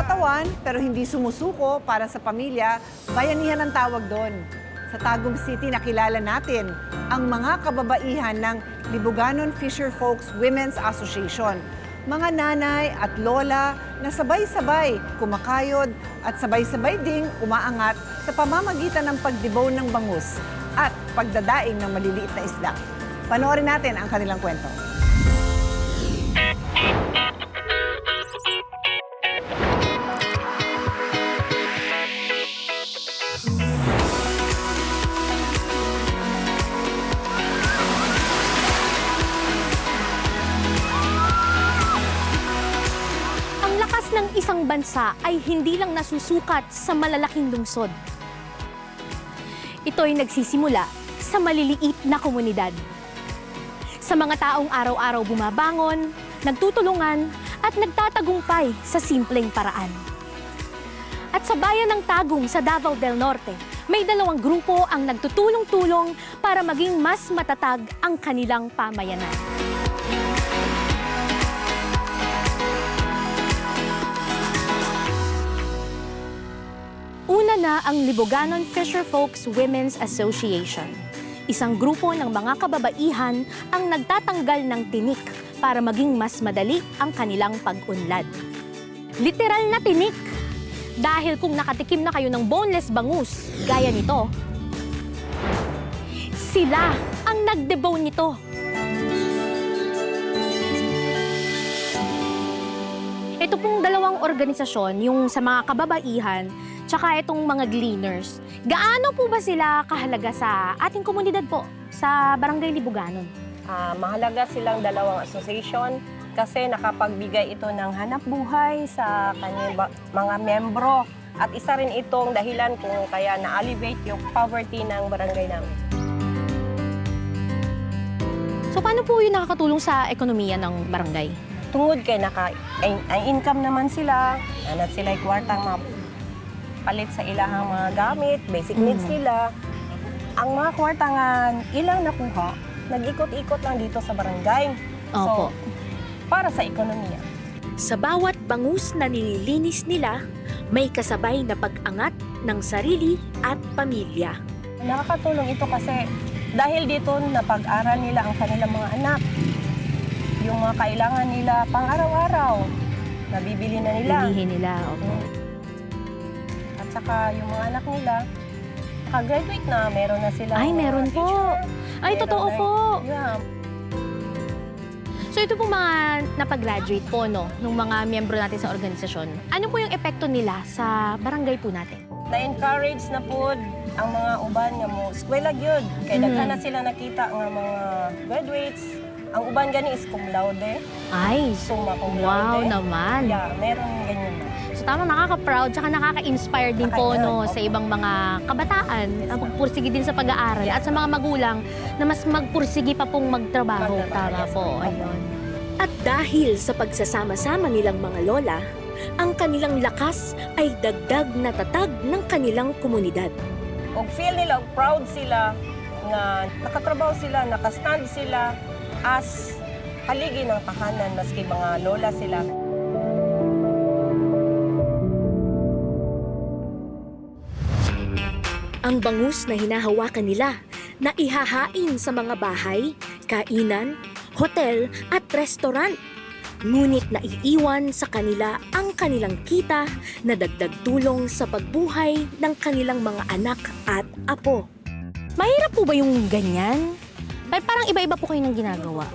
katawan pero hindi sumusuko para sa pamilya, bayanihan ang tawag doon. Sa Tagum City nakilala natin ang mga kababaihan ng Libuganon Fisher Folks Women's Association. Mga nanay at lola na sabay-sabay kumakayod at sabay-sabay ding umaangat sa pamamagitan ng pagdibaw ng bangus at pagdadaing ng maliliit na isda. Panoorin natin ang kanilang kwento. Ng isang bansa ay hindi lang nasusukat sa malalaking lungsod. Ito ay nagsisimula sa maliliit na komunidad. Sa mga taong araw-araw bumabangon, nagtutulungan at nagtatagumpay sa simpleng paraan. At sa bayan ng Tagum sa Davao del Norte, may dalawang grupo ang nagtutulong-tulong para maging mas matatag ang kanilang pamayanan. Una na ang Libuganon Fisher Folks Women's Association. Isang grupo ng mga kababaihan ang nagtatanggal ng tinik para maging mas madali ang kanilang pag-unlad. Literal na tinik! Dahil kung nakatikim na kayo ng boneless bangus, gaya nito, sila ang nagdebone nito. Ito pong dalawang organisasyon, yung sa mga kababaihan, tsaka itong mga gleaners. Gaano po ba sila kahalaga sa ating komunidad po, sa Barangay Libuganon? Mahalaga silang dalawang association kasi nakapagbigay ito ng hanap buhay sa kanyang mga membro. At isa rin itong dahilan kung kaya na-alleviate yung poverty ng barangay namin. So paano po yung nakakatulong sa ekonomiya ng barangay? Tungod kay income naman sila, at sila'y kwartang palit sa ilahang mga gamit, basic needs nila. Ang mga kwartangan, ilang nakuha, nag-ikot-ikot lang dito sa barangay. Opo. So, para sa ekonomiya. Sa bawat bangus na nililinis nila, may kasabay na pag-angat ng sarili at pamilya. Nakakatulong ito kasi dahil dito napag-aral nila ang kanilang mga anak. Yung mga kailangan nila pang araw-araw, nabibili na nila. Bilihin nila, opo. At saka yung mga anak nila, nakagraduate na, meron na sila. Ay, meron po. Ay, totoo po. Yeah. So ito po mga napag-graduate po, no, ng mga miyembro natin sa organisasyon. Ano po yung epekto nila sa barangay po natin? Na-encourage na po ang mga uban nga mo, eskwela gyud. Kaya daghan na sila nakita nga mga graduates. Ang uban gani is cum laude. Ay, Summa cum wow laude. naman. Yeah, meron ganyan na. So tama, nakaka-proud, tsaka nakaka-inspire din po, no, sa ibang mga kabataan na magpursige din sa pag-aaral at sa mga magulang na mas magpursige pa pong magtrabaho. Tama po, ayun. At dahil sa pagsasama-sama nilang mga lola, ang kanilang lakas ay dagdag na tatag ng kanilang komunidad. Og feel nila, og proud sila nga nakatrabaho sila, nakastand sila as haligi ng tahanan maski mga lola sila. Ang bangus na hinahawakan nila na ihahain sa mga bahay, kainan, hotel at restaurant. Ngunit naiiwan sa kanila ang kanilang kita na dagdag tulong sa pagbuhay ng kanilang mga anak at apo. Mahirap po ba yung ganyan? Parang iba-iba po kayo ng ginagawa.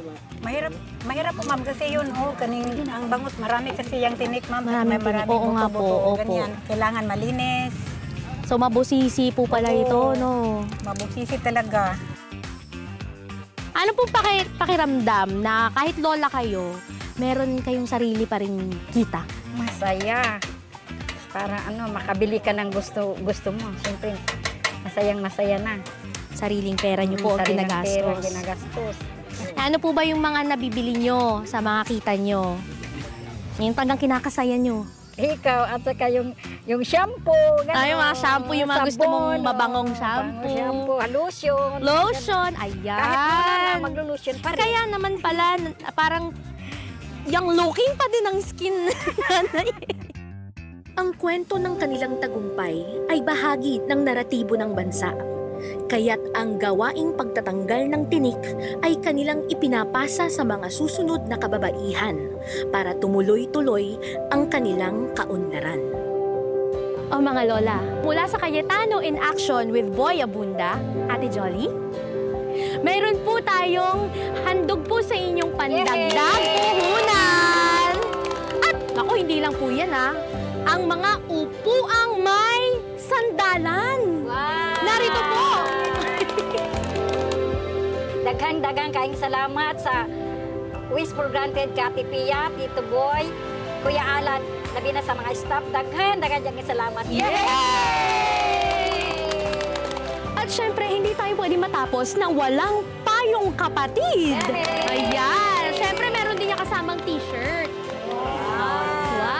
Mahirap po ma'am kasi yun, kaning ang bangus, marami kasi yung tinik ma'am. Maraming tinik. Oo nga po, opo. Ganyan. Kailangan malinis, So mabusisi po pala ito, no? mabusisi talaga. Ano pong pakiramdam na kahit lola kayo, meron kayong sarili pa rin kita? Masaya. Para makabili ka ng gusto mo. Siyempre, masayang-masaya na. Sariling pera niyo po ang Sariling pera, ginagastos. ginagastos. Ano po ba yung mga nabibili nyo sa mga kita nyo? Yung talagang kinakasaya nyo? Ikaw, at saka yung shampoo. Yung mga shampoo, yung mga gusto mong mabangong shampoo. Lotion. Lotion, ayan. Kahit wala na, maglo-lotion pa rin. Kaya naman pala, parang yung looking pa din ang skin nanay. Ang kwento ng kanilang tagumpay ay bahagi ng naratibo ng bansa. Kaya't ang gawaing pagtatanggal ng tinik ay kanilang ipinapasa sa mga susunod na kababaihan para tumuloy-tuloy ang kanilang kaunlaran. O mga lola, mula sa Cayetano in Action with Boy Abunda, Ate Jolly, mayroon po tayong handog po sa inyong pandagdag puhunan. At naku, hindi lang po yan ang mga upuang may sandalan. Wow! Narito po! Daghang-daghang kaing salamat sa Wish for Granted, Kati Pia, Tito Boy, Kuya Alan, labi na sa mga staff. Daghang-daghang diyang salamat. At syempre, hindi tayo pwede matapos na walang payong kapatid. Yay! Ayan! Syempre, meron din niya kasamang t-shirt. Wow!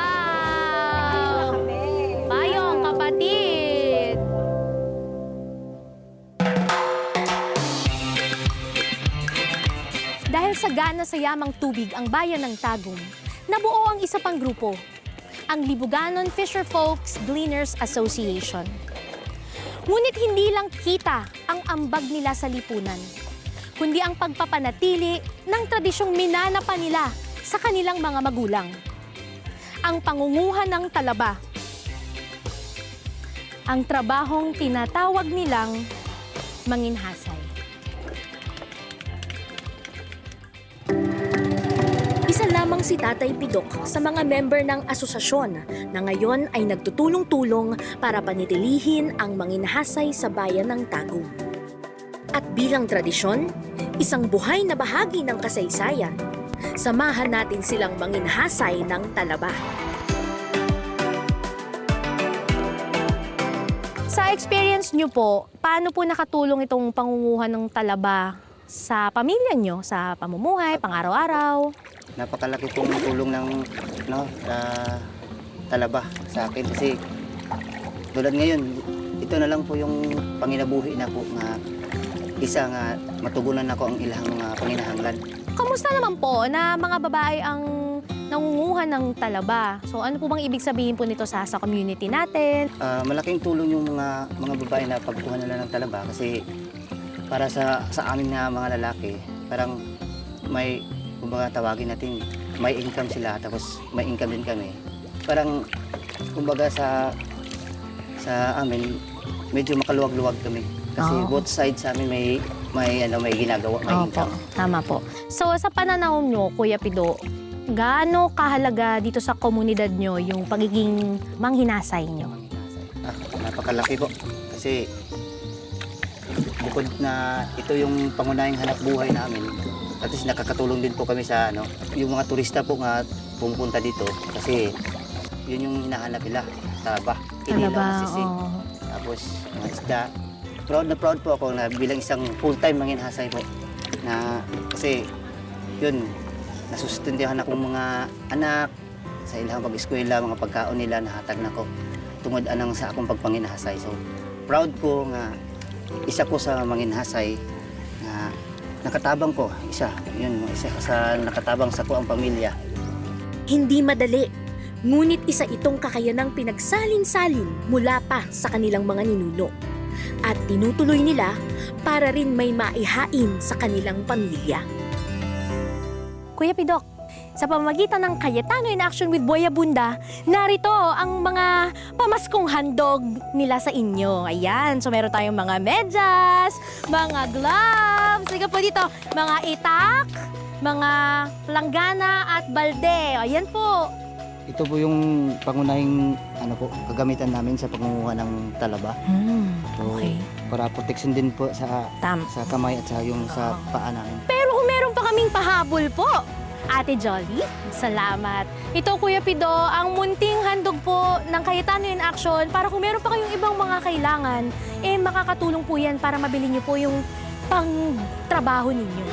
Payong kapatid! Dahil sagana sa yamang tubig ang bayan ng Tagum, nabuo ang isa pang grupo, ang Libuganon Fisher Folks Gleaners Association. Ngunit hindi lang kita ang ambag nila sa lipunan, kundi ang pagpapanatili ng tradisyong minana pa nila sa kanilang mga magulang. Ang pangunguha ng talaba. Ang trabahong tinatawag nilang manginhasay. Isa lamang si Tatay Pidok sa mga member ng asosasyon na ngayon ay nagtutulong-tulong para panitilihin ang manginhasay sa bayan ng Tagum. At bilang tradisyon, isang buhay na bahagi ng kasaysayan, samahan natin silang manginhasay ng talaba. Sa experience nyo po, paano po nakatulong itong pangunguha ng talaba sa pamilya nyo, sa pamumuhay, pang-araw-araw? Napakalaki pong tulong ng talaba sa akin kasi tulad ngayon, ito na lang po yung panginabuhi na po nga isa nga matugunan ako ang ilang mga panginahanglan. Kamusta naman po na mga babae ang nangunguha ng talaba? So ano po bang ibig sabihin po nito sa community natin? Malaking tulong yung mga babae na pagkuha nila ng talaba kasi para sa amin na mga lalaki, parang may kumbaga tawagin natin, may income sila tapos may income din kami. Parang kumbaga sa amin medyo makaluwag-luwag kami. Kasi both sides sa amin may ginagawa, may income. Tama po. So sa pananaw nyo, Kuya Pido, gaano kahalaga dito sa komunidad nyo yung pagiging manghinasay nyo? Napakalaki po. Kasi bukod na ito yung pangunahing hanap buhay namin, at least nakakatulong din po kami sa yung mga turista po nga pumunta dito kasi yun yung hinahanap nila, talaba, inilaw na sisig, tapos mga isda. Proud na proud po ako na bilang isang full-time manginhasay po na kasi yun, nasusuntindihan akong mga anak sa ilang pag-eskwela, mga pagkaon nila nahatag na ko tungod anang sa akong pagpanginhasay. So proud ko nga isa ko sa manginhasay na nakatabang ko, isa sa nakatabang sa ko ang pamilya. Hindi madali, ngunit isa itong kakayanang pinagsalin-salin mula pa sa kanilang mga ninuno. At tinutuloy nila para rin may maihain sa kanilang pamilya. Kuya Pidok, sa pamamagitan ng Cayetano in Action with Boy Abunda, narito ang mga pamaskong handog nila sa inyo. Ayan, so meron tayong mga medyas, mga gloves, sige po dito, mga itak, mga planggana at balde. Ayan po. Ito po yung pangunahing kagamitan namin sa pangunguha ng talaba. So, Okay. para protection din po sa kamay at sa sa paa namin. Pero kung meron pa kaming pahabol po, Ate Jolly, salamat. Ito, Kuya Pido, ang munting handog po ng Cayetano in Action para kung meron pa kayong ibang mga kailangan, makakatulong po yan para mabili niyo po yung pang-trabaho ninyo.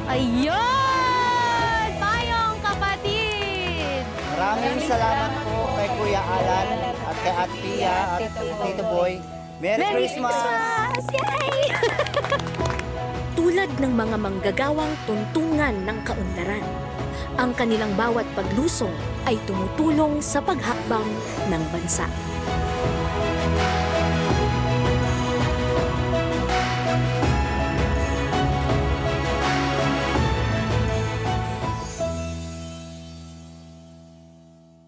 Ayun! Payong kapatid! Maraming salamat po kay Kuya Alan at kay Ate Pia at Tito Boy. Merry Christmas! Yay! Tulad ng mga manggagawang tuntungan ng kaunlaran, ang kanilang bawat paglusong ay tumutulong sa paghakbang ng bansa.